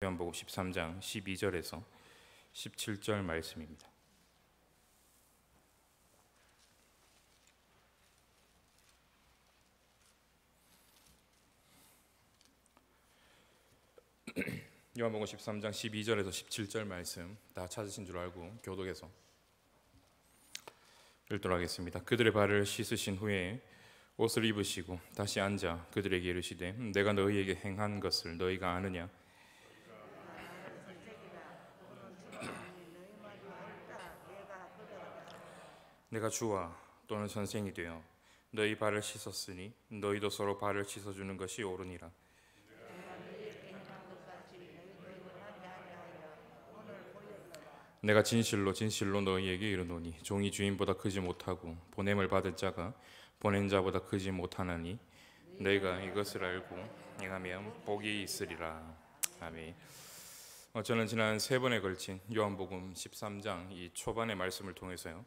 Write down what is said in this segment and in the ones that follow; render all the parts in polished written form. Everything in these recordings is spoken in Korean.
요한복음 13장 12절에서 17절 말씀입니다. 요한복음 13장 12절에서 17절 말씀 다 찾으신 줄 알고 교독에서 읽도록 하겠습니다. 그들의 발을 씻으신 후에 옷을 입으시고 다시 앉아 그들에게 이르시되 내가 너희에게 행한 것을 너희가 아느냐? 내가 주와 또는 선생이 되어 너희 발을 씻었으니 너희도 서로 발을 씻어주는 것이 옳으니라. 내가 진실로 진실로 너희에게 이르노니 종이 주인보다 크지 못하고 보냄을 받은 자가 보낸 자보다 크지 못하나니 너희가 이것을 알고 행하면 복이 있으리라. 아멘. 저는 지난 세 번에 걸친 요한복음 13장 이 초반의 말씀을 통해서요,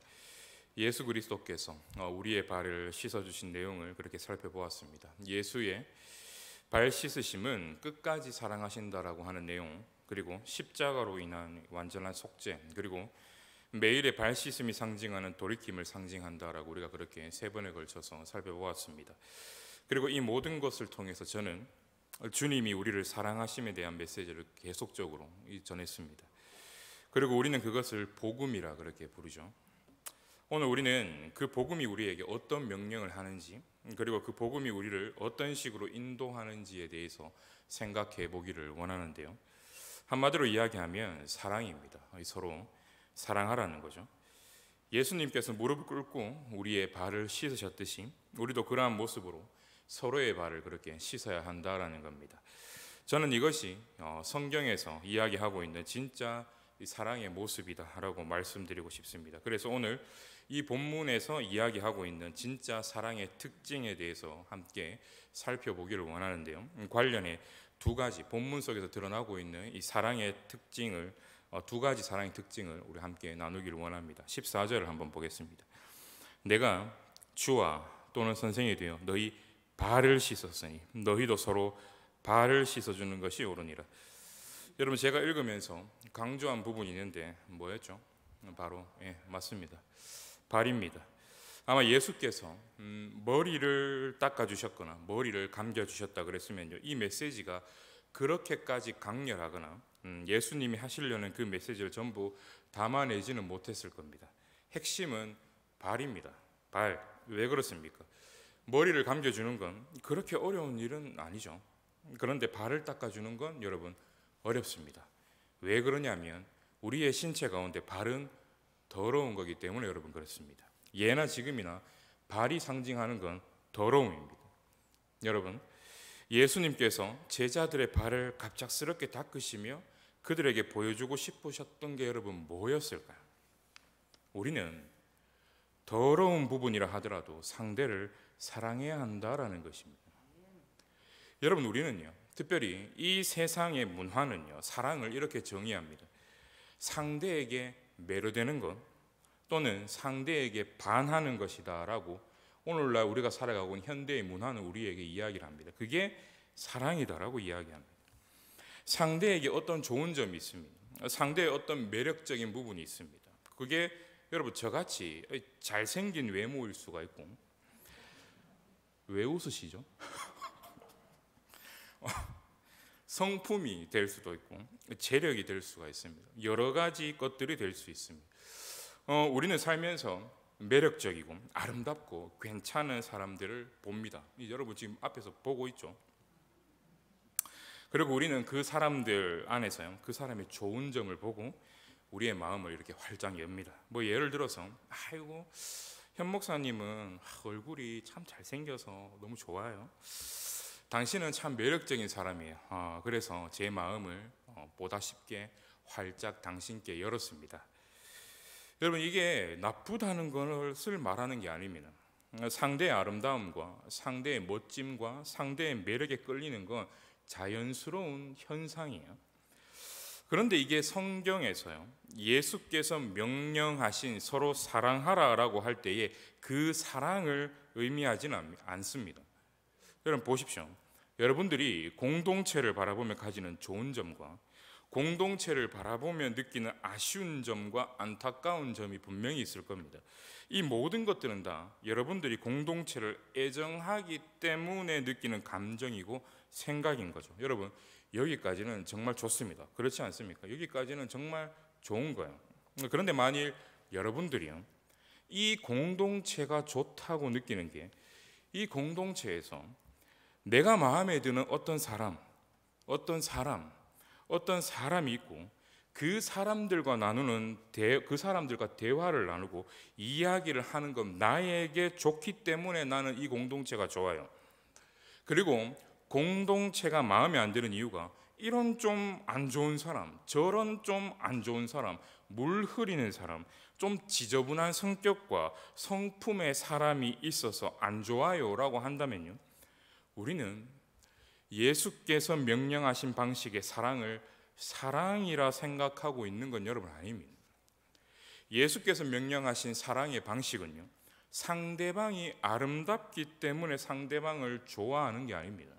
예수 그리스도께서 우리의 발을 씻어주신 내용을 그렇게 살펴보았습니다. 예수의 발 씻으심은 끝까지 사랑하신다라고 하는 내용, 그리고 십자가로 인한 완전한 속죄, 그리고 매일의 발 씻음이 상징하는 돌이킴을 상징한다라고 우리가 그렇게 세 번에 걸쳐서 살펴보았습니다. 그리고 이 모든 것을 통해서 저는 주님이 우리를 사랑하심에 대한 메시지를 계속적으로 전했습니다. 그리고 우리는 그것을 복음이라 그렇게 부르죠. 오늘 우리는 그 복음이 우리에게 어떤 명령을 하는지, 그리고 그 복음이 우리를 어떤 식으로 인도하는지에 대해서 생각해 보기를 원하는데요, 한마디로 이야기하면 사랑입니다. 서로 사랑하라는 거죠. 예수님께서 무릎을 꿇고 우리의 발을 씻으셨듯이 우리도 그러한 모습으로 서로의 발을 그렇게 씻어야 한다라는 겁니다. 저는 이것이 성경에서 이야기하고 있는 진짜 사랑의 모습이다라고 말씀드리고 싶습니다. 그래서 오늘 이 본문에서 이야기하고 있는 진짜 사랑의 특징에 대해서 함께 살펴보기를 원하는데요, 관련해 두 가지 본문 속에서 드러나고 있는 이 사랑의 특징을, 두 가지 사랑의 특징을 우리 함께 나누기를 원합니다. 14절을 한번 보겠습니다. 내가 주와 또는 선생이 되어 너희 발을 씻었으니 너희도 서로 발을 씻어주는 것이 옳으니라. 여러분, 제가 읽으면서 강조한 부분이 있는데 뭐였죠? 바로 맞습니다. 발입니다. 아마 예수께서 머리를 닦아주셨거나 머리를 감겨주셨다 그랬으면요, 이 메시지가 그렇게까지 강렬하거나 예수님이 하시려는 그 메시지를 전부 담아내지는 못했을 겁니다. 핵심은 발입니다. 발. 왜 그렇습니까? 머리를 감겨주는 건 그렇게 어려운 일은 아니죠. 그런데 발을 닦아주는 건 여러분 어렵습니다. 왜 그러냐면 우리의 신체 가운데 발은 더러운 거기 때문에 여러분 그렇습니다. 예나 지금이나 발이 상징하는 건 더러움입니다. 여러분, 예수님께서 제자들의 발을 갑작스럽게 닦으시며 그들에게 보여주고 싶으셨던 게 여러분 뭐였을까요? 우리는 더러운 부분이라 하더라도 상대를 사랑해야 한다라는 것입니다. 여러분, 우리는요, 특별히 이 세상의 문화는요, 사랑을 이렇게 정의합니다. 상대에게 매료되는 것 또는 상대에게 반하는 것이다 라고 오늘날 우리가 살아가고 있는 현대의 문화는 우리에게 이야기를 합니다. 그게 사랑이다라고 이야기합니다. 상대에게 어떤 좋은 점이 있습니다. 상대의 어떤 매력적인 부분이 있습니다. 그게 여러분 저같이 잘생긴 외모일 수가 있고, 왜 웃으시죠? 성품이 될 수도 있고 재력이 될 수가 있습니다. 여러 가지 것들이 될 수 있습니다. 우리는 살면서 매력적이고 아름답고 괜찮은 사람들을 봅니다. 여러분 지금 앞에서 보고 있죠. 그리고 우리는 그 사람들 안에서요, 그 사람의 좋은 점을 보고 우리의 마음을 이렇게 활짝 엽니다. 뭐 예를 들어서 아이고 현 목사님은 얼굴이 참 잘생겨서 너무 좋아요. 당신은 참 매력적인 사람이에요. 그래서 제 마음을 보다 쉽게 활짝 당신께 열었습니다. 여러분, 이게 나쁘다는 것을 말하는 게 아닙니다. 상대의 아름다움과 상대의 멋짐과 상대의 매력에 끌리는 건 자연스러운 현상이에요. 그런데 이게 성경에서요, 예수께서 명령하신 서로 사랑하라라고 할 때에 그 사랑을 의미하지는 않습니다. 여러분 보십시오. 여러분들이 공동체를 바라보며 가지는 좋은 점과 공동체를 바라보며 느끼는 아쉬운 점과 안타까운 점이 분명히 있을 겁니다. 이 모든 것들은 다 여러분들이 공동체를 애정하기 때문에 느끼는 감정이고 생각인 거죠. 여러분, 여기까지는 정말 좋습니다. 그렇지 않습니까? 여기까지는 정말 좋은 거예요. 그런데 만일 여러분들이요, 이 공동체가 좋다고 느끼는 게, 이 공동체에서 내가 마음에 드는 어떤 사람이 있고 그 사람들과 그 사람들과 대화를 나누고 이야기를 하는 건 나에게 좋기 때문에 나는 이 공동체가 좋아요. 그리고 공동체가 마음에 안 드는 이유가 이런 좀 안 좋은 사람, 저런 좀 안 좋은 사람, 물 흐리는 사람, 좀 지저분한 성격과 성품의 사람이 있어서 안 좋아요라고 한다면요, 우리는 예수께서 명령하신 방식의 사랑을 사랑이라 생각하고 있는 건 여러분 아닙니다. 예수께서 명령하신 사랑의 방식은요, 상대방이 아름답기 때문에 상대방을 좋아하는 게 아닙니다.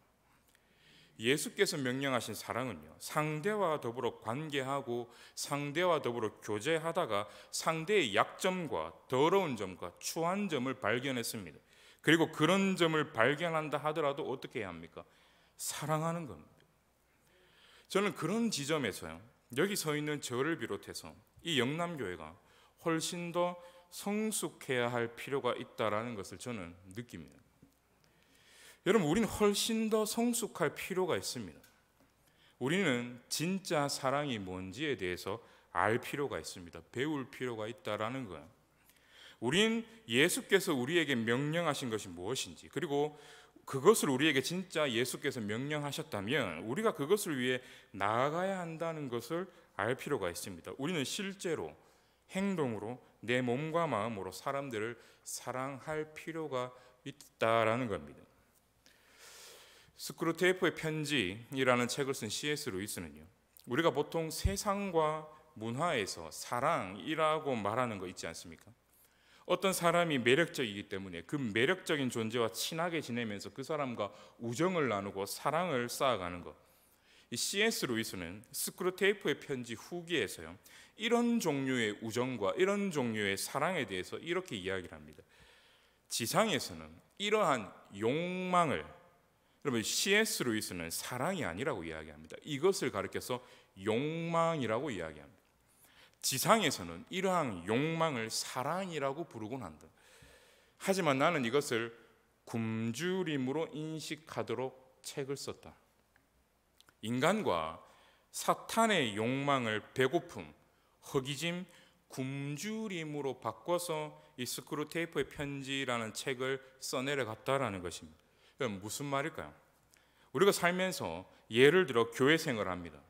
예수께서 명령하신 사랑은요, 상대와 더불어 관계하고 상대와 더불어 교제하다가 상대의 약점과 더러운 점과 추한 점을 발견했습니다. 그리고 그런 점을 발견한다 하더라도 어떻게 해야 합니까? 사랑하는 겁니다. 저는 그런 지점에서요, 여기 서 있는 저를 비롯해서 이 영남교회가 훨씬 더 성숙해야 할 필요가 있다라는 것을 저는 느낍니다. 여러분, 우리는 훨씬 더 성숙할 필요가 있습니다. 우리는 진짜 사랑이 뭔지에 대해서 알 필요가 있습니다. 배울 필요가 있다라는 거예요. 우린 예수께서 우리에게 명령하신 것이 무엇인지, 그리고 그것을 우리에게 진짜 예수께서 명령하셨다면 우리가 그것을 위해 나아가야 한다는 것을 알 필요가 있습니다. 우리는 실제로 행동으로 내 몸과 마음으로 사람들을 사랑할 필요가 있다라는 겁니다. 스크루테이프의 편지라는 책을 쓴 C.S. 루이스는요, 우리가 보통 세상과 문화에서 사랑이라고 말하는 거 있지 않습니까? 어떤 사람이 매력적이기 때문에 그 매력적인 존재와 친하게 지내면서 그 사람과 우정을 나누고 사랑을 쌓아가는 것. 이 C.S. 루이스는 스크루테이프의 편지 후기에서요, 이런 종류의 우정과 이런 종류의 사랑에 대해서 이렇게 이야기를 합니다. 지상에서는 이러한 욕망을, 여러분, C.S. 루이스는 사랑이 아니라고 이야기합니다. 이것을 가리켜서 욕망이라고 이야기합니다. 지상에서는 이러한 욕망을 사랑이라고 부르곤 한다. 하지만 나는 이것을 굶주림으로 인식하도록 책을 썼다. 인간과 사탄의 욕망을 배고픔, 허기짐, 굶주림으로 바꿔서 이 스크루테이프의 편지라는 책을 써내려갔다라는 것입니다. 그럼 무슨 말일까요? 우리가 살면서 예를 들어 교회 생활을 합니다.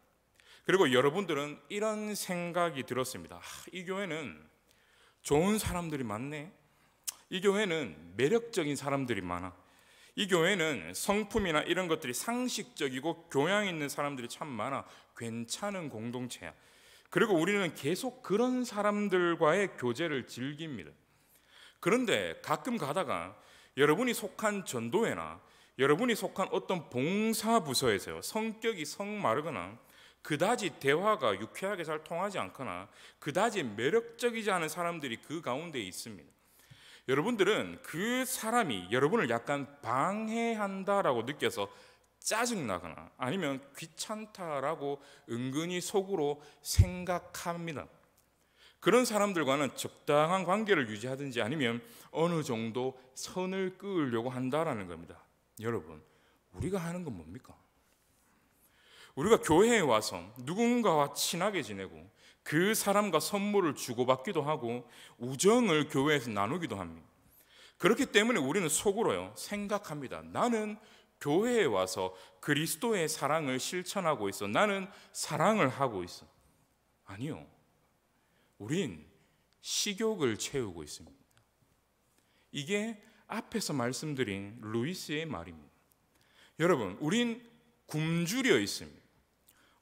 그리고 여러분들은 이런 생각이 들었습니다. 이 교회는 좋은 사람들이 많네. 이 교회는 매력적인 사람들이 많아. 이 교회는 성품이나 이런 것들이 상식적이고 교양 있는 사람들이 참 많아. 괜찮은 공동체야. 그리고 우리는 계속 그런 사람들과의 교제를 즐깁니다. 그런데 가끔 가다가 여러분이 속한 전도회나 여러분이 속한 어떤 봉사부서에서요, 성격이 성마르거나 그다지 대화가 유쾌하게 잘 통하지 않거나 그다지 매력적이지 않은 사람들이 그 가운데 있습니다. 여러분들은 그 사람이 여러분을 약간 방해한다라고 느껴서 짜증나거나 아니면 귀찮다라고 은근히 속으로 생각합니다. 그런 사람들과는 적당한 관계를 유지하든지 아니면 어느 정도 선을 그으려고 한다라는 겁니다. 여러분, 우리가 하는 건 뭡니까? 우리가 교회에 와서 누군가와 친하게 지내고 그 사람과 선물을 주고받기도 하고 우정을 교회에서 나누기도 합니다. 그렇기 때문에 우리는 속으로요, 생각합니다. 나는 교회에 와서 그리스도의 사랑을 실천하고 있어. 나는 사랑을 하고 있어. 아니요. 우린 식욕을 채우고 있습니다. 이게 앞에서 말씀드린 루이스의 말입니다. 여러분, 우린 굶주려 있습니다.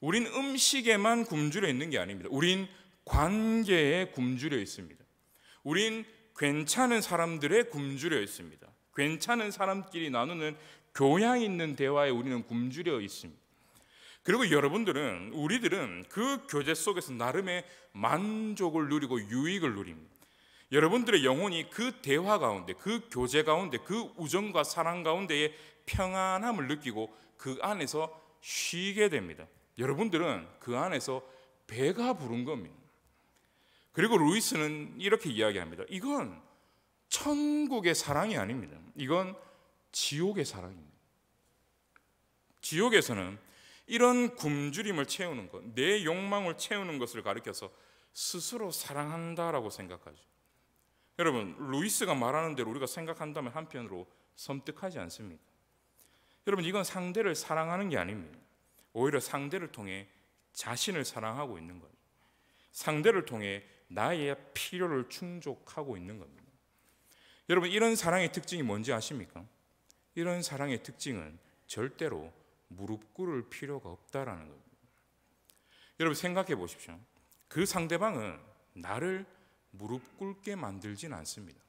우린 음식에만 굶주려 있는 게 아닙니다. 우린 관계에 굶주려 있습니다. 우린 괜찮은 사람들에 굶주려 있습니다. 괜찮은 사람끼리 나누는 교양 있는 대화에 우리는 굶주려 있습니다. 그리고 우리들은 그 교제 속에서 나름의 만족을 누리고 유익을 누립니다. 여러분들의 영혼이 그 대화 가운데, 그 교제 가운데, 그 우정과 사랑 가운데의 평안함을 느끼고 그 안에서 쉬게 됩니다. 여러분들은 그 안에서 배가 부른 겁니다. 그리고 루이스는 이렇게 이야기합니다. 이건 천국의 사랑이 아닙니다. 이건 지옥의 사랑입니다. 지옥에서는 이런 굶주림을 채우는 것, 내 욕망을 채우는 것을 가리켜서 스스로 사랑한다라고 생각하죠. 여러분, 루이스가 말하는 대로 우리가 생각한다면 한편으로 섬뜩하지 않습니까? 여러분, 이건 상대를 사랑하는 게 아닙니다. 오히려 상대를 통해 자신을 사랑하고 있는 거예요. 상대를 통해 나의 필요를 충족하고 있는 겁니다. 여러분, 이런 사랑의 특징이 뭔지 아십니까? 이런 사랑의 특징은 절대로 무릎 꿇을 필요가 없다라는 겁니다. 여러분, 생각해 보십시오. 그 상대방은 나를 무릎 꿇게 만들진 않습니다.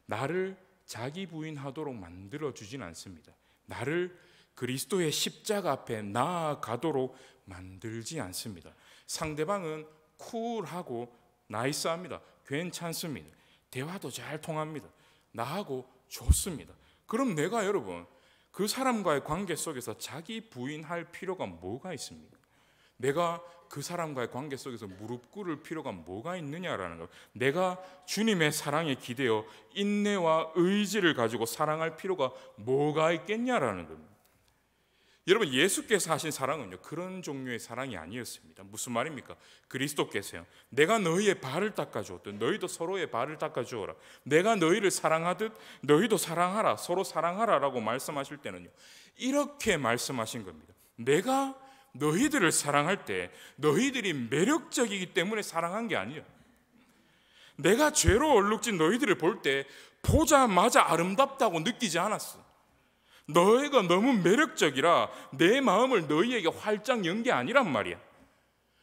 나를 자기 부인하도록 만들어주진 않습니다. 나를 그리스도의 십자가 앞에 나아가도록 만들지 않습니다. 상대방은 쿨하고 나이스합니다. 괜찮습니다. 대화도 잘 통합니다. 나하고 좋습니다. 그럼 내가 여러분 그 사람과의 관계 속에서 자기 부인할 필요가 뭐가 있습니까? 내가 그 사람과의 관계 속에서 무릎 꿇을 필요가 뭐가 있느냐라는 것. 내가 주님의 사랑에 기대어 인내와 의지를 가지고 사랑할 필요가 뭐가 있겠냐라는 겁니다. 여러분, 예수께서 하신 사랑은요, 그런 종류의 사랑이 아니었습니다. 무슨 말입니까? 그리스도께서요, 내가 너희의 발을 닦아주었듯 너희도 서로의 발을 닦아주어라. 내가 너희를 사랑하듯 너희도 사랑하라. 서로 사랑하라라고 말씀하실 때는요, 이렇게 말씀하신 겁니다. 내가 너희들을 사랑할 때 너희들이 매력적이기 때문에 사랑한 게 아니에요. 내가 죄로 얼룩진 너희들을 볼 때 보자마자 아름답다고 느끼지 않았어. 너희가 너무 매력적이라 내 마음을 너희에게 활짝 연 게 아니란 말이야.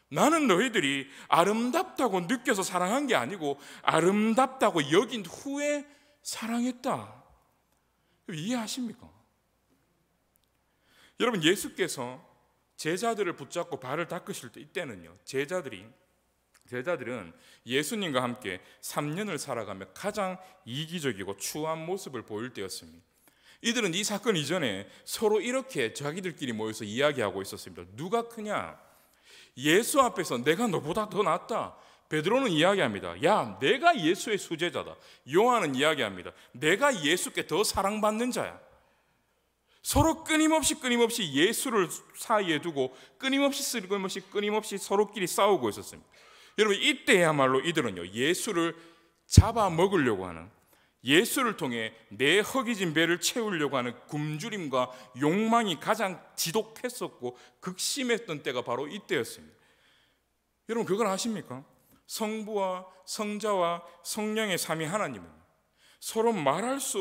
나는 너희들이 아름답다고 느껴서 사랑한 게 아니고 아름답다고 여긴 후에 사랑했다. 이해하십니까? 여러분, 예수께서 제자들을 붙잡고 발을 닦으실 때 이때는요, 제자들은 예수님과 함께 3년을 살아가며 가장 이기적이고 추한 모습을 보일 때였습니다. 이들은 이 사건 이전에 서로 이렇게 자기들끼리 모여서 이야기하고 있었습니다. 누가 크냐? 예수 앞에서 내가 너보다 더 낫다. 베드로는 이야기합니다. 야, 내가 예수의 수제자다. 요한은 이야기합니다. 내가 예수께 더 사랑받는 자야. 서로 끊임없이 예수를 사이에 두고 끊임없이 서로끼리 싸우고 있었습니다. 여러분, 이때야말로 이들은요, 예수를 잡아먹으려고 하는, 예수를 통해 내 허기진 배를 채우려고 하는 굶주림과 욕망이 가장 지독했었고 극심했던 때가 바로 이때였습니다. 여러분, 그걸 아십니까? 성부와 성자와 성령의 삼위 하나님은 서로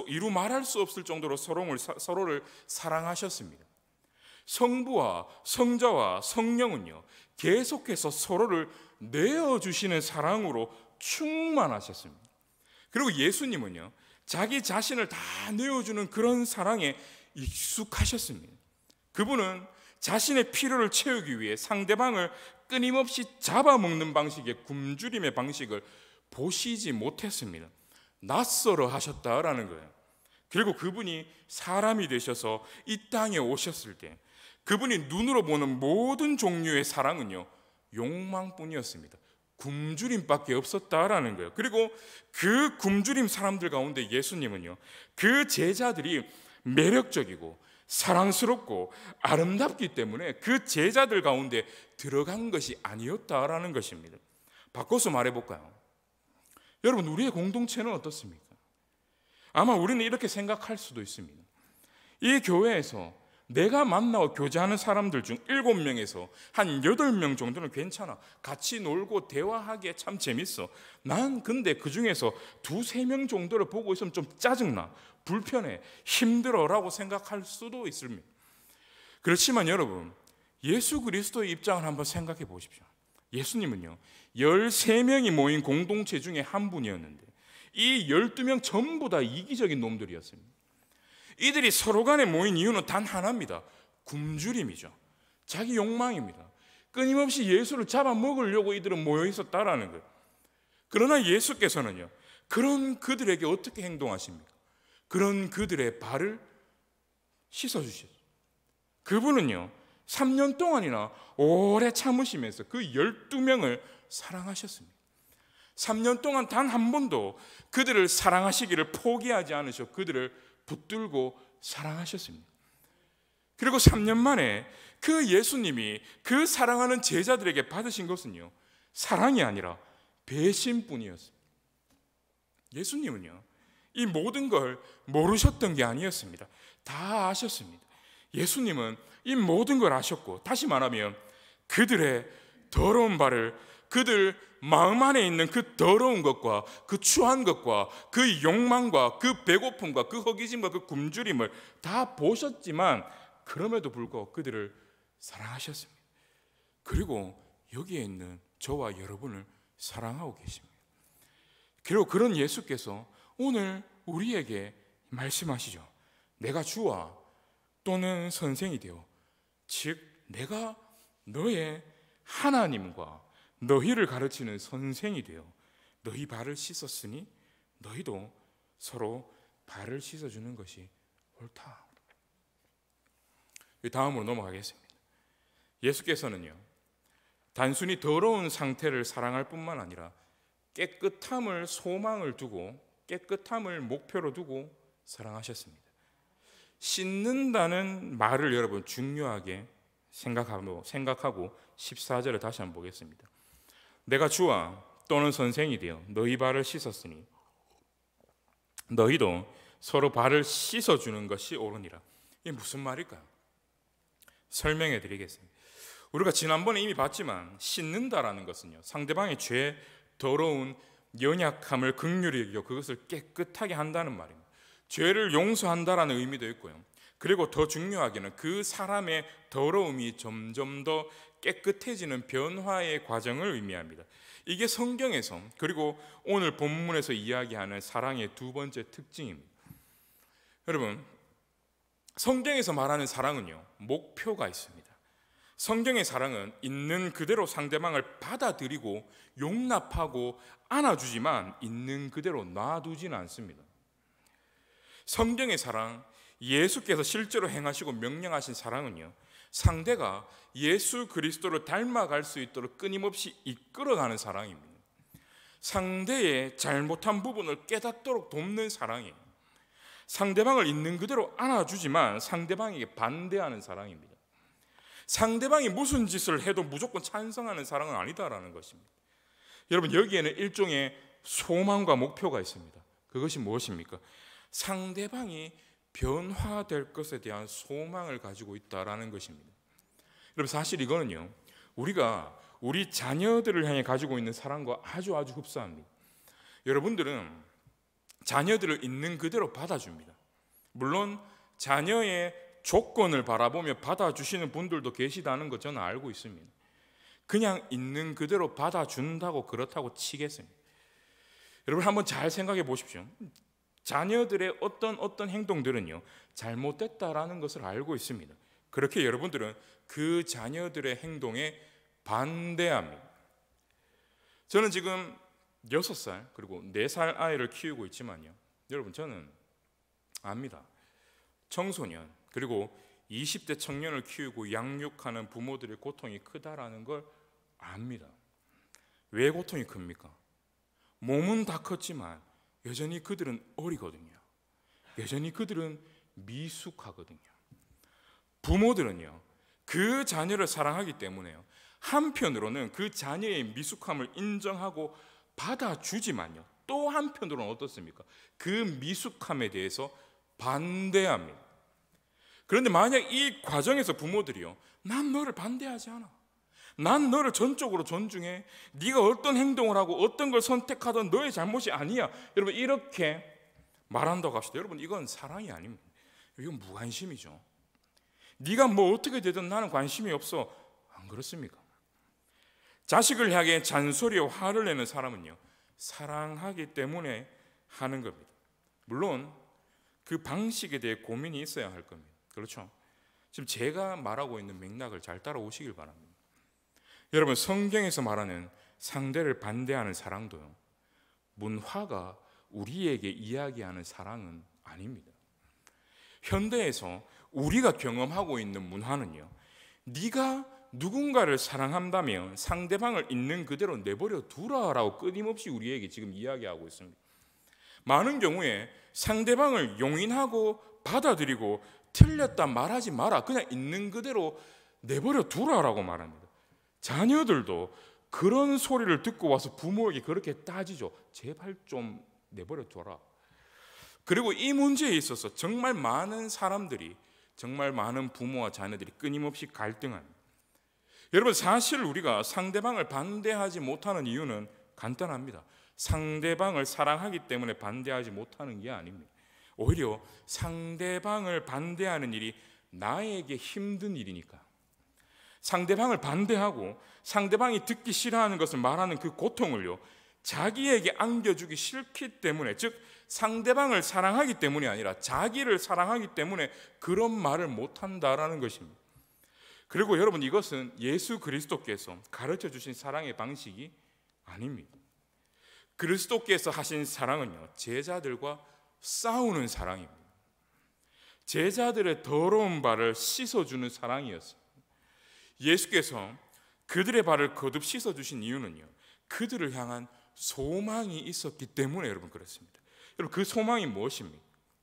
이루 말할 수 없을 정도로 서로를 사랑하셨습니다. 성부와 성자와 성령은요, 계속해서 서로를 내어주시는 사랑으로 충만하셨습니다. 그리고 예수님은요, 자기 자신을 다 내어주는 그런 사랑에 익숙하셨습니다. 그분은 자신의 필요를 채우기 위해 상대방을 끊임없이 잡아먹는 방식의 굶주림의 방식을 보시지 못했습니다. 낯설어 하셨다라는 거예요. 그리고 그분이 사람이 되셔서 이 땅에 오셨을 때 그분이 눈으로 보는 모든 종류의 사랑은요, 욕망뿐이었습니다. 굶주림밖에 없었다라는 거예요. 그리고 그 굶주림 사람들 가운데 예수님은요, 그 제자들이 매력적이고 사랑스럽고 아름답기 때문에 그 제자들 가운데 들어간 것이 아니었다라는 것입니다. 바꿔서 말해볼까요? 여러분, 우리의 공동체는 어떻습니까? 아마 우리는 이렇게 생각할 수도 있습니다. 이 교회에서 내가 만나고 교제하는 사람들 중 7명에서 한 8명 정도는 괜찮아. 같이 놀고 대화하기에 참 재밌어. 난 근데 그 중에서 2-3명 정도를 보고 있으면 좀 짜증나, 불편해, 힘들어라고 생각할 수도 있습니다. 그렇지만 여러분, 예수 그리스도의 입장을 한번 생각해 보십시오. 예수님은요, 13명이 모인 공동체 중에 한 분이었는데 이 12명 전부 다 이기적인 놈들이었습니다. 이들이 서로 간에 모인 이유는 단 하나입니다. 굶주림이죠. 자기 욕망입니다. 끊임없이 예수를 잡아먹으려고 이들은 모여 있었다라는 거예요. 그러나 예수께서는요, 그런 그들에게 어떻게 행동하십니까? 그런 그들의 발을 씻어주셨어요. 그분은요, 3년 동안이나 오래 참으시면서 그 12명을 사랑하셨습니다. 3년 동안 단 한 번도 그들을 사랑하시기를 포기하지 않으셨고 그들을 붙들고 사랑하셨습니다. 그리고 3년 만에 그 예수님이 그 사랑하는 제자들에게 받으신 것은요, 사랑이 아니라 배신뿐이었습니다. 예수님은요, 이 모든 걸 모르셨던 게 아니었습니다. 다 아셨습니다. 예수님은 이 모든 걸 아셨고, 다시 말하면 그들의 더러운 발을, 그들 마음 안에 있는 그 더러운 것과 그 추한 것과 그 욕망과 그 배고픔과 그 허기짐과 그 굶주림을 다 보셨지만 그럼에도 불구하고 그들을 사랑하셨습니다. 그리고 여기에 있는 저와 여러분을 사랑하고 계십니다. 그리고 그런 예수께서 오늘 우리에게 말씀하시죠. 내가 주와 또는 선생이 되어, 즉 내가 너의 하나님과 너희를 가르치는 선생이 되어 너희 발을 씻었으니 너희도 서로 발을 씻어주는 것이 옳다. 다음으로 넘어가겠습니다. 예수께서는요, 단순히 더러운 상태를 사랑할 뿐만 아니라 깨끗함을 소망을 두고, 깨끗함을 목표로 두고 사랑하셨습니다. 씻는다는 말을 여러분 중요하게 생각하고 14절을 다시 한번 보겠습니다. 내가 주와 또는 선생이 되어 너희 발을 씻었으니 너희도 서로 발을 씻어주는 것이 옳으니라. 이게 무슨 말일까요? 설명해 드리겠습니다. 우리가 지난번에 이미 봤지만 씻는다라는 것은요, 상대방의 죄, 더러운 연약함을 긍휼히 여기고 그것을 깨끗하게 한다는 말입니다. 죄를 용서한다라는 의미도 있고요, 그리고 더 중요하게는 그 사람의 더러움이 점점 더 깨끗해지는 변화의 과정을 의미합니다. 이게 성경에서, 그리고 오늘 본문에서 이야기하는 사랑의 두 번째 특징입니다. 여러분, 성경에서 말하는 사랑은요, 목표가 있습니다. 성경의 사랑은 있는 그대로 상대방을 받아들이고 용납하고 안아주지만 있는 그대로 놔두지는 않습니다. 성경의 사랑, 예수께서 실제로 행하시고 명령하신 사랑은요, 상대가 예수 그리스도를 닮아갈 수 있도록 끊임없이 이끌어가는 사랑입니다. 상대의 잘못한 부분을 깨닫도록 돕는 사랑이에요. 상대방을 있는 그대로 안아주지만 상대방에게 반대하는 사랑입니다. 상대방이 무슨 짓을 해도 무조건 찬성하는 사랑은 아니다라는 것입니다. 여러분, 여기에는 일종의 소망과 목표가 있습니다. 그것이 무엇입니까? 상대방이 변화될 것에 대한 소망을 가지고 있다라는 것입니다. 여러분, 사실 이거는요, 우리가 우리 자녀들을 향해 가지고 있는 사랑과 아주 흡사합니다. 여러분들은 자녀들을 있는 그대로 받아줍니다. 물론 자녀의 조건을 바라보며 받아주시는 분들도 계시다는 거 저는 알고 있습니다. 그냥 있는 그대로 받아준다고 그렇다고 치겠습니다. 여러분, 한번 잘 생각해 보십시오. 자녀들의 어떤 행동들은요, 잘못됐다라는 것을 알고 있습니다. 그렇게 여러분들은 그 자녀들의 행동에 반대합니다. 저는 지금 6살 그리고 4살 아이를 키우고 있지만요, 여러분, 저는 압니다. 청소년 그리고 20대 청년을 키우고 양육하는 부모들의 고통이 크다라는 걸 압니다. 왜 고통이 큽니까? 몸은 다 컸지만 여전히 그들은 어리거든요. 여전히 그들은 미숙하거든요. 부모들은요, 그 자녀를 사랑하기 때문에요, 한편으로는 그 자녀의 미숙함을 인정하고 받아주지만요, 또 한편으로는 어떻습니까? 그 미숙함에 대해서 반대합니다. 그런데 만약 이 과정에서 부모들이요, 난 너를 반대하지 않아, 난 너를 전적으로 존중해, 네가 어떤 행동을 하고 어떤 걸 선택하든 너의 잘못이 아니야, 여러분, 이렇게 말한다고 합시다. 여러분, 이건 사랑이 아닙니다. 이건 무관심이죠. 네가 뭐 어떻게 되든 나는 관심이 없어, 안 그렇습니까? 자식을 향해 잔소리와 화를 내는 사람은요, 사랑하기 때문에 하는 겁니다. 물론 그 방식에 대해 고민이 있어야 할 겁니다. 그렇죠? 지금 제가 말하고 있는 맥락을 잘 따라오시길 바랍니다. 여러분, 성경에서 말하는 상대를 반대하는 사랑도요, 문화가 우리에게 이야기하는 사랑은 아닙니다. 현대에서 우리가 경험하고 있는 문화는요, 네가 누군가를 사랑한다면 상대방을 있는 그대로 내버려 두라라고 끊임없이 우리에게 지금 이야기하고 있습니다. 많은 경우에 상대방을 용인하고 받아들이고 틀렸다 말하지 마라, 그냥 있는 그대로 내버려 두라라고 말합니다. 자녀들도 그런 소리를 듣고 와서 부모에게 그렇게 따지죠. 제발 좀 내버려 둬라. 그리고 이 문제에 있어서 정말 많은 사람들이, 정말 많은 부모와 자녀들이 끊임없이 갈등합니다. 여러분, 사실 우리가 상대방을 반대하지 못하는 이유는 간단합니다. 상대방을 사랑하기 때문에 반대하지 못하는 게 아닙니다. 오히려 상대방을 반대하는 일이 나에게 힘든 일이니까, 상대방을 반대하고 상대방이 듣기 싫어하는 것을 말하는 그 고통을요, 자기에게 안겨주기 싫기 때문에, 즉 상대방을 사랑하기 때문이 아니라 자기를 사랑하기 때문에 그런 말을 못한다라는 것입니다. 그리고 여러분, 이것은 예수 그리스도께서 가르쳐 주신 사랑의 방식이 아닙니다. 그리스도께서 하신 사랑은요, 제자들과 싸우는 사랑입니다. 제자들의 더러운 발을 씻어주는 사랑이었어요. 예수께서 그들의 발을 거듭 씻어주신 이유는요, 그들을 향한 소망이 있었기 때문에 여러분 그렇습니다. 여러분, 그 소망이 무엇입니까?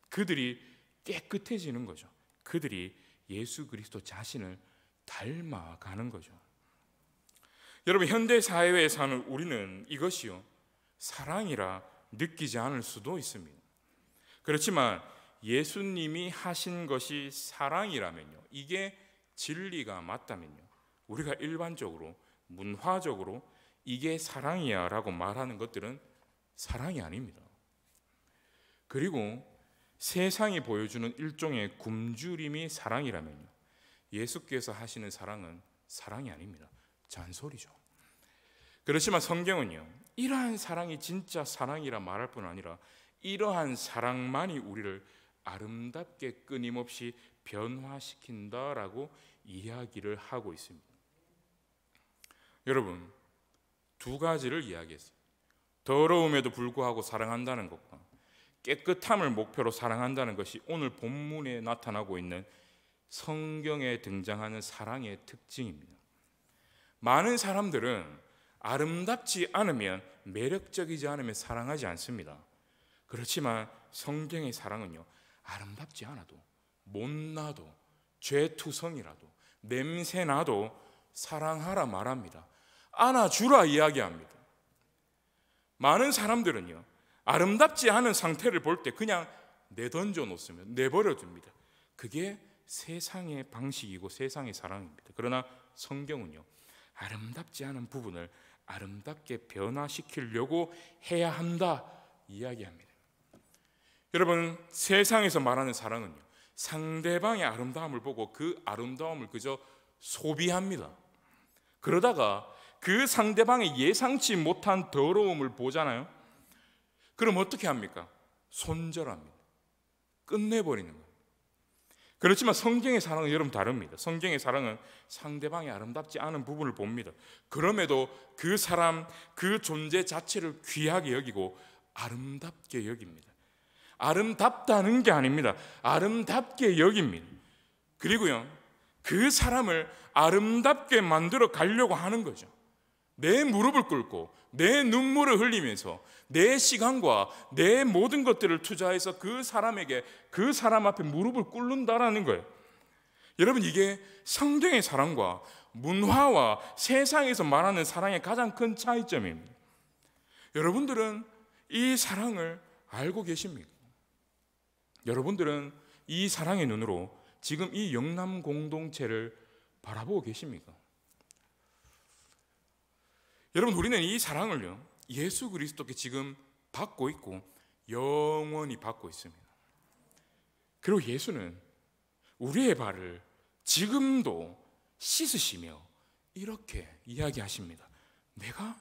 그들이 깨끗해지는 거죠. 그들이 예수 그리스도 자신을 닮아가는 거죠. 여러분, 현대 사회에 사는 우리는 이것이요, 사랑이라 느끼지 않을 수도 있습니다. 그렇지만 예수님이 하신 것이 사랑이라면요, 이게 진리가 맞다면요, 우리가 일반적으로 문화적으로 이게 사랑이야 라고 말하는 것들은 사랑이 아닙니다. 그리고 세상이 보여주는 일종의 굶주림이 사랑이라면요, 예수께서 하시는 사랑은 사랑이 아닙니다. 잔소리죠. 그렇지만 성경은요, 이러한 사랑이 진짜 사랑이라 말할 뿐 아니라 이러한 사랑만이 우리를 아름답게 끊임없이 변화시킨다라고 이야기를 하고 있습니다. 여러분, 두 가지를 이야기했어요. 더러움에도 불구하고 사랑한다는 것과 깨끗함을 목표로 사랑한다는 것이 오늘 본문에 나타나고 있는 성경에 등장하는 사랑의 특징입니다. 많은 사람들은 아름답지 않으면, 매력적이지 않으면 사랑하지 않습니다. 그렇지만 성경의 사랑은요, 아름답지 않아도, 못나도, 죄투성이라도, 냄새나도 사랑하라 말합니다. 안아주라 이야기합니다. 많은 사람들은요, 아름답지 않은 상태를 볼 때 그냥 내던져 놓습니다. 내버려 둡니다. 그게 세상의 방식이고 세상의 사랑입니다. 그러나 성경은요, 아름답지 않은 부분을 아름답게 변화시키려고 해야 한다 이야기합니다. 여러분, 세상에서 말하는 사랑은요, 상대방의 아름다움을 보고 그 아름다움을 그저 소비합니다. 그러다가 그 상대방의 예상치 못한 더러움을 보잖아요. 그럼 어떻게 합니까? 손절합니다. 끝내버리는 거예요. 그렇지만 성경의 사랑은 여러분 다릅니다. 성경의 사랑은 상대방이 아름답지 않은 부분을 봅니다. 그럼에도 그 사람, 그 존재 자체를 귀하게 여기고 아름답게 여깁니다. 아름답다는 게 아닙니다. 아름답게 여깁니다. 그리고요, 그 사람을 아름답게 만들어 가려고 하는 거죠. 내 무릎을 꿇고 내 눈물을 흘리면서 내 시간과 내 모든 것들을 투자해서 그 사람에게, 그 사람 앞에 무릎을 꿇는다라는 거예요. 여러분, 이게 성경의 사랑과 문화와 세상에서 말하는 사랑의 가장 큰 차이점입니다. 여러분들은 이 사랑을 알고 계십니까? 여러분들은 이 사랑의 눈으로 지금 이 영남 공동체를 바라보고 계십니까? 여러분, 우리는 이 사랑을요, 예수 그리스도께 지금 받고 있고 영원히 받고 있습니다. 그리고 예수는 우리의 발을 지금도 씻으시며 이렇게 이야기하십니다. 내가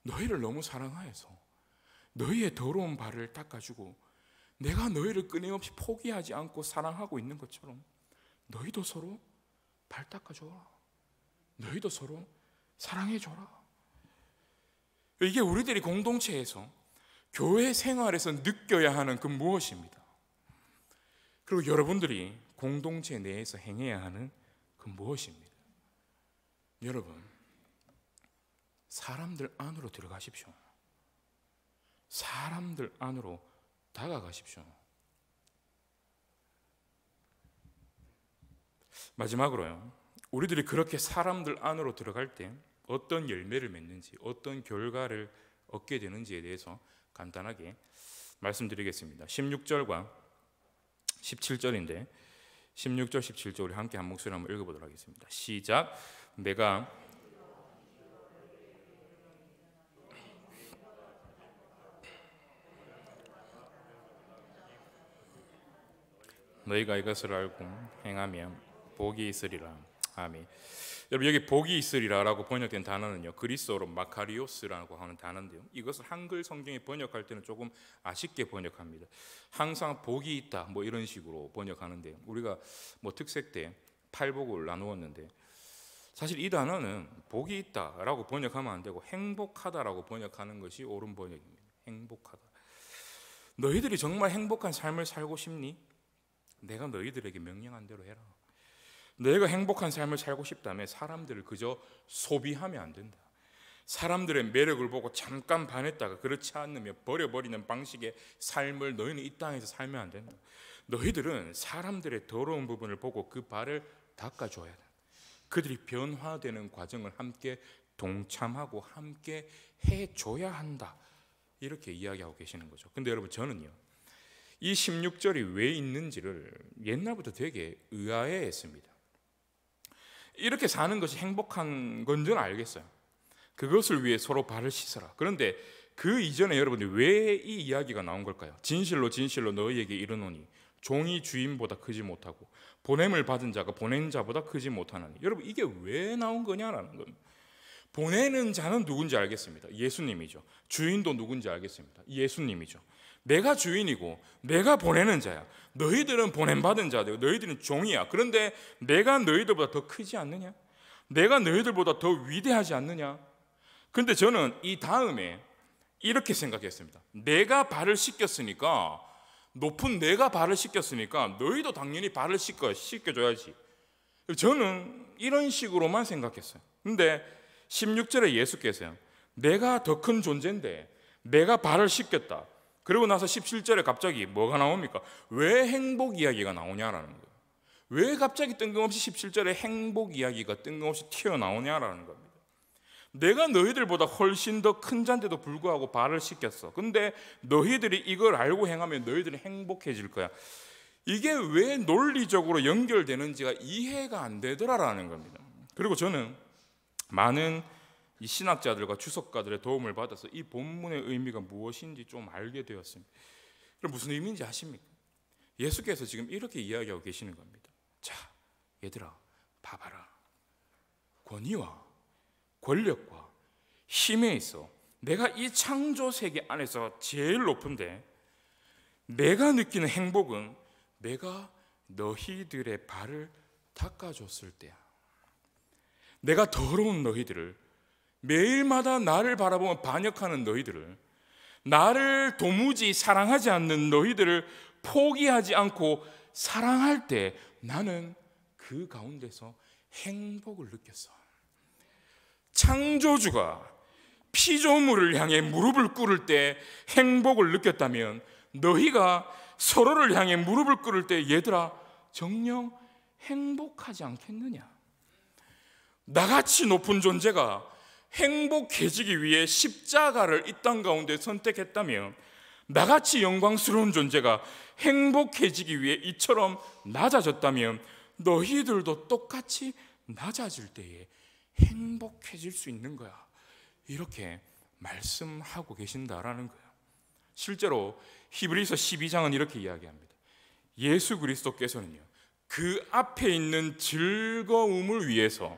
너희를 너무 사랑하여서 너희의 더러운 발을 닦아주고 내가 너희를 끊임없이 포기하지 않고 사랑하고 있는 것처럼 너희도 서로 발 닦아줘라. 너희도 서로 사랑해줘라. 이게 우리들이 공동체에서 교회 생활에서 느껴야 하는 그 무엇입니다. 그리고 여러분들이 공동체 내에서 행해야 하는 그 무엇입니다. 여러분, 사람들 안으로 들어가십시오. 사람들 안으로 다가가십시오. 마지막으로요, 우리들이 그렇게 사람들 안으로 들어갈 때 어떤 열매를 맺는지, 어떤 결과를 얻게 되는지에 대해서 간단하게 말씀드리겠습니다. 16절과 17절인데 16절, 17절 우리 함께 한 목소리 한번 읽어보도록 하겠습니다. 시작. 너희가 이것을 알고 행하면 복이 있으리라. 아멘. 여러분, 여기 복이 있으리라라고 번역된 단어는요, 그리스어로 마카리오스라고 하는 단어인데요, 이것을 한글 성경에 번역할 때는 조금 아쉽게 번역합니다. 항상 복이 있다 뭐 이런 식으로 번역하는데, 우리가 뭐 특색 때 팔복을 나누었는데, 사실 이 단어는 복이 있다라고 번역하면 안 되고 행복하다라고 번역하는 것이 옳은 번역입니다. 행복하다. 너희들이 정말 행복한 삶을 살고 싶니? 내가 너희들에게 명령한 대로 해라. 너희가 행복한 삶을 살고 싶다면 사람들을 그저 소비하면 안 된다. 사람들의 매력을 보고 잠깐 반했다가 그렇지 않으면 버려버리는 방식의 삶을 너희는 이 땅에서 살면 안 된다. 너희들은 사람들의 더러운 부분을 보고 그 발을 닦아줘야 돼. 그들이 변화되는 과정을 함께 동참하고 함께 해줘야 한다. 이렇게 이야기하고 계시는 거죠. 근데 여러분, 저는요, 이 16절이 왜 있는지를 옛날부터 되게 의아해했습니다. 이렇게 사는 것이 행복한 건 저는 알겠어요. 그것을 위해 서로 발을 씻어라. 그런데 그 이전에 여러분들이 왜 이 이야기가 나온 걸까요? 진실로 진실로 너희에게 이르노니 종이 주인보다 크지 못하고 보냄을 받은 자가 보낸 자보다 크지 못하나니. 여러분, 이게 왜 나온 거냐라는 겁니다. 보내는 자는 누군지 알겠습니다. 예수님이죠. 주인도 누군지 알겠습니다. 예수님이죠. 내가 주인이고 내가 보내는 자야. 너희들은 보냄받은 자들, 너희들은 종이야. 그런데 내가 너희들보다 더 크지 않느냐? 내가 너희들보다 더 위대하지 않느냐? 근데 저는 이 다음에 이렇게 생각했습니다. 내가 발을 씻겼으니까, 높은 내가 발을 씻겼으니까 너희도 당연히 발을 씻겨줘야지. 저는 이런 식으로만 생각했어요. 근데 16절에 예수께서요, 내가 더 큰 존재인데 내가 발을 씻겼다. 그리고 나서 17절에 갑자기 뭐가 나옵니까? 왜 행복 이야기가 나오냐라는 거예요. 왜 갑자기 뜬금없이 17절에 행복 이야기가 뜬금없이 튀어나오냐라는 겁니다. 내가 너희들보다 훨씬 더 큰 자인데도 불구하고 발을 씻겼어. 근데 너희들이 이걸 알고 행하면 너희들은 행복해질 거야. 이게 왜 논리적으로 연결되는지가 이해가 안 되더라라는 겁니다. 그리고 저는 많은 이 신학자들과 주석가들의 도움을 받아서 이 본문의 의미가 무엇인지 좀 알게 되었습니다. 그럼 무슨 의미인지 아십니까? 예수께서 지금 이렇게 이야기하고 계시는 겁니다. 자, 얘들아, 봐봐라. 권위와 권력과 힘에 있어 내가 이 창조 세계 안에서 제일 높은데, 내가 느끼는 행복은 내가 너희들의 발을 닦아줬을 때야. 내가 더러운 너희들을, 매일마다 나를 바라보며 반역하는 너희들을, 나를 도무지 사랑하지 않는 너희들을 포기하지 않고 사랑할 때 나는 그 가운데서 행복을 느꼈어. 창조주가 피조물을 향해 무릎을 꿇을 때 행복을 느꼈다면, 너희가 서로를 향해 무릎을 꿇을 때 얘들아 정녕 행복하지 않겠느냐? 나같이 높은 존재가 행복해지기 위해 십자가를 이 땅 가운데 선택했다면, 나같이 영광스러운 존재가 행복해지기 위해 이처럼 낮아졌다면, 너희들도 똑같이 낮아질 때에 행복해질 수 있는 거야. 이렇게 말씀하고 계신다라는 거예요. 실제로 히브리서 12장은 이렇게 이야기합니다. 예수 그리스도께서는요, 그 앞에 있는 즐거움을 위해서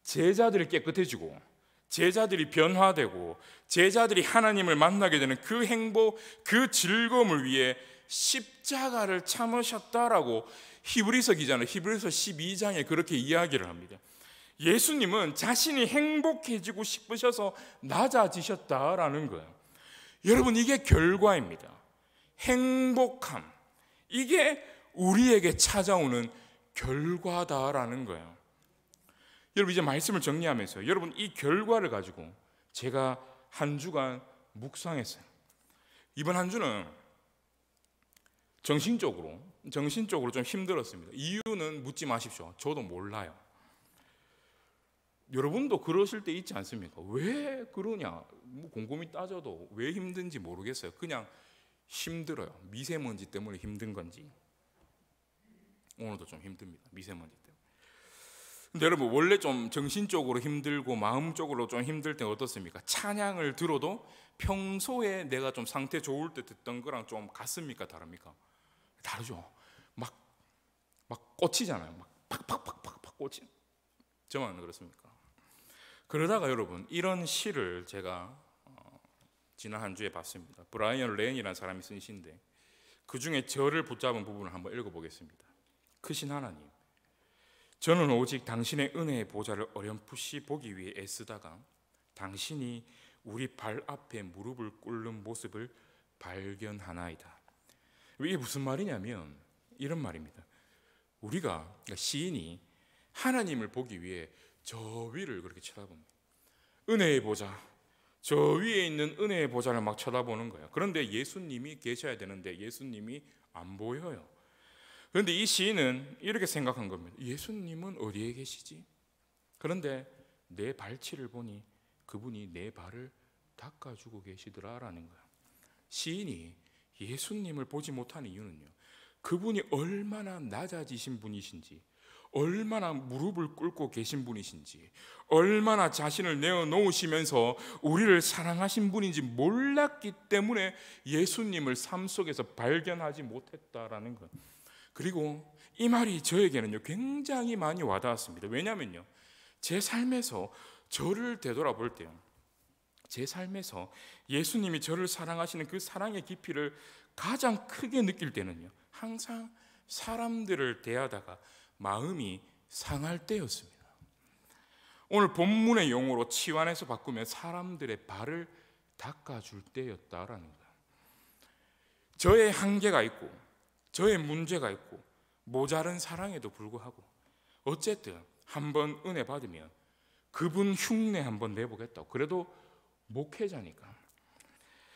제자들이 깨끗해지고 제자들이 변화되고 제자들이 하나님을 만나게 되는 그 행복, 그 즐거움을 위해 십자가를 참으셨다라고 히브리서 기자는 히브리서 12장에 그렇게 이야기를 합니다. 예수님은 자신이 행복해지고 싶으셔서 낮아지셨다라는 거예요. 여러분, 이게 결과입니다. 행복함, 이게 우리에게 찾아오는 결과다라는 거예요. 여러분, 이제 말씀을 정리하면서 여러분, 이 결과를 가지고 제가 한 주간 묵상했어요. 이번 한 주는 정신적으로 좀 힘들었습니다. 이유는 묻지 마십시오. 저도 몰라요. 여러분도 그러실 때 있지 않습니까? 왜 그러냐? 뭐 곰곰이 따져도 왜 힘든지 모르겠어요. 그냥 힘들어요. 미세먼지 때문에 힘든 건지. 오늘도 좀 힘듭니다. 미세먼지 때문에. 근데 여러분, 원래 좀 정신적으로 힘들고 마음적으로 좀 힘들 때 어떻습니까? 찬양을 들어도 평소에 내가 좀 상태 좋을 때 듣던 거랑 좀 같습니까? 다릅니까? 다르죠. 막 꽂히잖아요. 막 팍팍팍팍 꽂힌. 저만 그렇습니까? 그러다가 여러분, 이런 시를 제가 지난 한 주에 봤습니다. 브라이언 렌이라는 사람이 쓴 시인데 그 중에 저를 붙잡은 부분을 한번 읽어보겠습니다. 크신 하나님, 저는 오직 당신의 은혜의 보좌를 어렴풋이 보기 위해 애쓰다가 당신이 우리 발 앞에 무릎을 꿇는 모습을 발견하나이다. 이게 무슨 말이냐면 이런 말입니다. 우리가, 그러니까 시인이 하나님을 보기 위해 저 위를 그렇게 쳐다봅니다. 은혜의 보좌, 저 위에 있는 은혜의 보좌를 막 쳐다보는 거예요. 그런데 예수님이 계셔야 되는데 예수님이 안 보여요. 그런데 이 시인은 이렇게 생각한 겁니다. 예수님은 어디에 계시지? 그런데 내 발치를 보니 그분이 내 발을 닦아주고 계시더라라는 거예요. 시인이 예수님을 보지 못하는 이유는요, 그분이 얼마나 낮아지신 분이신지, 얼마나 무릎을 꿇고 계신 분이신지, 얼마나 자신을 내어놓으시면서 우리를 사랑하신 분인지 몰랐기 때문에 예수님을 삶 속에서 발견하지 못했다라는 것. 그리고 이 말이 저에게는요 굉장히 많이 와닿았습니다. 왜냐하면요, 제 삶에서 저를 되돌아볼 때요, 제 삶에서 예수님이 저를 사랑하시는 그 사랑의 깊이를 가장 크게 느낄 때는요, 항상 사람들을 대하다가 마음이 상할 때였습니다. 오늘 본문의 용어로 치환해서 바꾸면 사람들의 발을 닦아줄 때였다라는 거예요. 저의 한계가 있고 저의 문제가 있고 모자른 사랑에도 불구하고 어쨌든 한번 은혜 받으면 그분 흉내 한번 내보겠다고, 그래도 목회자니까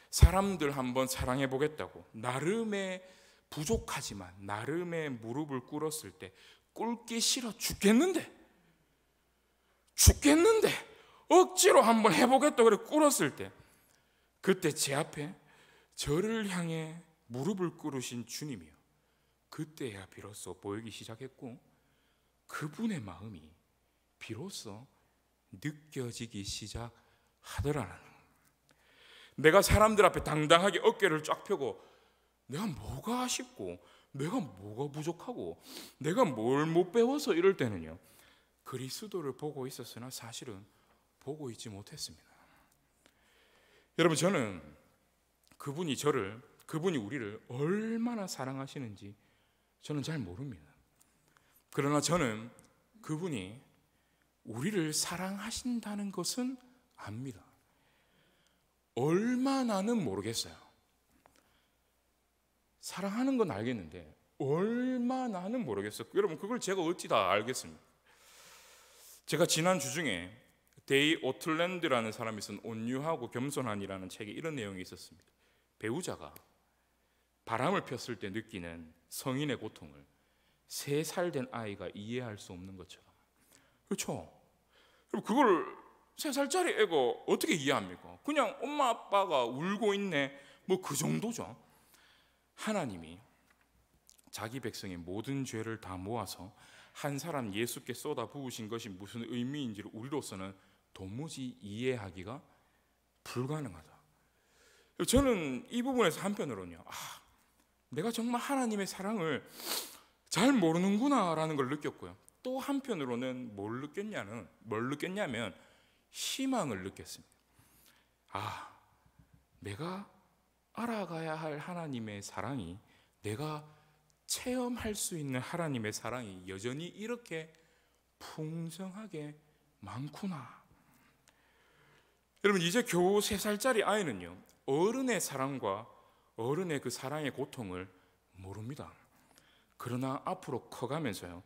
사람들 한번 사랑해 보겠다고 나름의 부족하지만 나름의 무릎을 꿇었을 때, 꿇기 싫어 죽겠는데 억지로 한번 해보겠다고 그래 꿇었을 때, 그때 제 앞에 저를 향해 무릎을 꿇으신 주님이요, 그때야 비로소 보이기 시작했고 그분의 마음이 비로소 느껴지기 시작하더라는 거예요. 내가 사람들 앞에 당당하게 어깨를 쫙 펴고 내가 뭐가 아쉽고 내가 뭐가 부족하고 내가 뭘 못 배워서 이럴 때는요, 그리스도를 보고 있었으나 사실은 보고 있지 못했습니다. 여러분, 저는 그분이 우리를 얼마나 사랑하시는지 저는 잘 모릅니다. 그러나 저는 그분이 우리를 사랑하신다는 것은 압니다. 얼마나는 모르겠어요. 사랑하는 건 알겠는데 얼마나는 모르겠어요. 여러분, 그걸 제가 어찌 다 알겠습니까? 제가 지난 주 중에 데이 오틀랜드라는 사람이 쓴 온유하고 겸손한이라는 책에 이런 내용이 있었습니다. 배우자가 바람을 폈을 때 느끼는 성인의 고통을 3살 된 아이가 이해할 수 없는 것처럼. 그렇죠? 그걸 3살짜리 애가 어떻게 이해합니까? 그냥 엄마 아빠가 울고 있네, 뭐 그 정도죠. 하나님이 자기 백성의 모든 죄를 다 모아서 한 사람 예수께 쏟아 부으신 것이 무슨 의미인지를 우리로서는 도무지 이해하기가 불가능하다. 저는 이 부분에서 한편으로는요, 내가 정말 하나님의 사랑을 잘 모르는구나라는 걸 느꼈고요. 또 한편으로는 뭘 느꼈냐면 희망을 느꼈습니다. 내가 알아가야 할 하나님의 사랑이 내가 체험할 수 있는 하나님의 사랑이 여전히 이렇게 풍성하게 많구나. 여러분, 이제 겨우 3살짜리 아이는요, 어른의 사랑과 어른의 그 사랑의 고통을 모릅니다. 그러나 앞으로 커가면서요,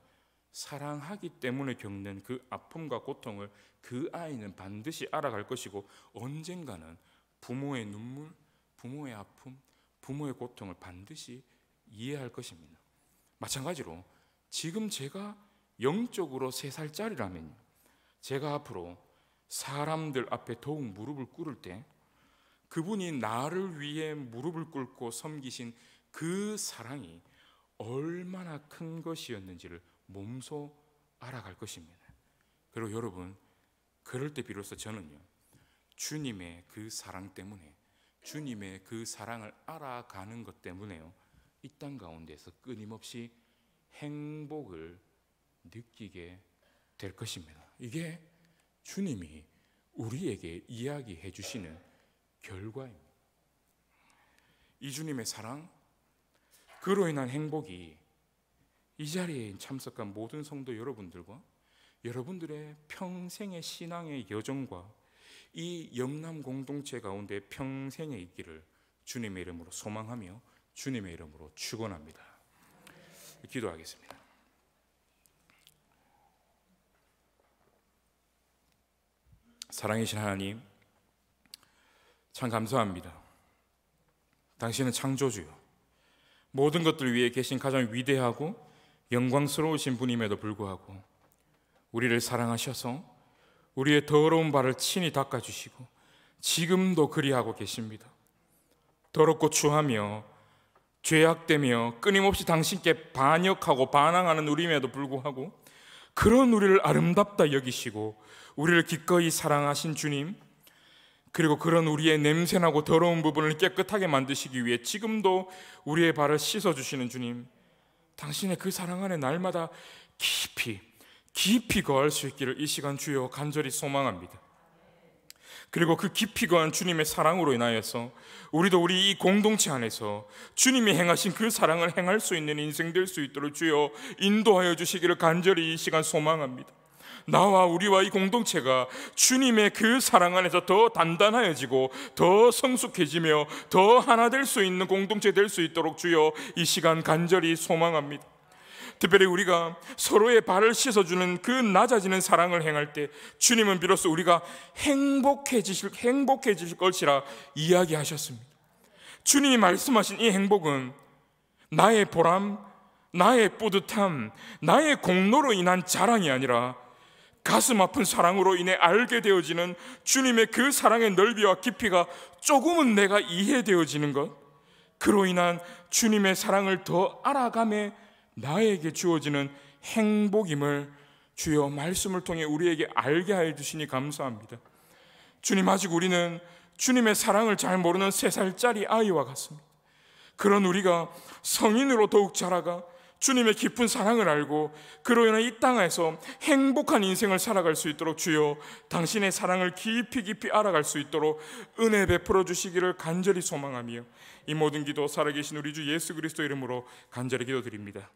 사랑하기 때문에 겪는 그 아픔과 고통을 그 아이는 반드시 알아갈 것이고, 언젠가는 부모의 눈물, 부모의 아픔, 부모의 고통을 반드시 이해할 것입니다. 마찬가지로 지금 제가 영적으로 3살짜리라면 제가 앞으로 사람들 앞에 더욱 무릎을 꿇을 때 그분이 나를 위해 무릎을 꿇고 섬기신 그 사랑이 얼마나 큰 것이었는지를 몸소 알아갈 것입니다. 그리고 여러분, 그럴 때 비로소 저는요, 주님의 그 사랑 때문에, 주님의 그 사랑을 알아가는 것 때문에요, 이 땅 가운데서 끊임없이 행복을 느끼게 될 것입니다. 이게 주님이 우리에게 이야기해 주시는 결과입니다. 이 주님의 사랑, 그로 인한 행복이 이 자리에 참석한 모든 성도 여러분들과 여러분들의 평생의 신앙의 여정과 이 영남 공동체 가운데 평생에 있기를 주님의 이름으로 소망하며 주님의 이름으로 축원합니다. 기도하겠습니다. 사랑이신 하나님, 참 감사합니다. 당신은 창조주요, 모든 것들을 위해 계신 가장 위대하고 영광스러우신 분임에도 불구하고 우리를 사랑하셔서 우리의 더러운 발을 친히 닦아주시고 지금도 그리하고 계십니다. 더럽고 추하며 죄악되며 끊임없이 당신께 반역하고 반항하는 우리임에도 불구하고 그런 우리를 아름답다 여기시고 우리를 기꺼이 사랑하신 주님, 그리고 그런 우리의 냄새나고 더러운 부분을 깨끗하게 만드시기 위해 지금도 우리의 발을 씻어주시는 주님, 당신의 그 사랑 안에 날마다 깊이 거할 수 있기를 이 시간 주여 간절히 소망합니다. 그리고 그 깊이 거한 주님의 사랑으로 인하여서 우리도 우리 이 공동체 안에서 주님이 행하신 그 사랑을 행할 수 있는 인생 될 수 있도록 주여 인도하여 주시기를 간절히 이 시간 소망합니다. 나와 우리와 이 공동체가 주님의 그 사랑 안에서 더 단단해지고 더 성숙해지며 더 하나 될 수 있는 공동체 될 수 있도록 주여 이 시간 간절히 소망합니다. 특별히 우리가 서로의 발을 씻어주는 그 낮아지는 사랑을 행할 때 주님은 비로소 우리가 행복해지실 것이라 이야기하셨습니다. 주님이 말씀하신 이 행복은 나의 보람, 나의 뿌듯함, 나의 공로로 인한 자랑이 아니라 가슴 아픈 사랑으로 인해 알게 되어지는 주님의 그 사랑의 넓이와 깊이가 조금은 내가 이해되어지는 것, 그로 인한 주님의 사랑을 더 알아감에 나에게 주어지는 행복임을 주여 말씀을 통해 우리에게 알게 하여 주시니 감사합니다. 주님, 아직 우리는 주님의 사랑을 잘 모르는 3살짜리 아이와 같습니다. 그런 우리가 성인으로 더욱 자라가 주님의 깊은 사랑을 알고 그로 인해 이 땅에서 행복한 인생을 살아갈 수 있도록 주여 당신의 사랑을 깊이 알아갈 수 있도록 은혜 베풀어 주시기를 간절히 소망하며 이 모든 기도 살아계신 우리 주 예수 그리스도 이름으로 간절히 기도드립니다.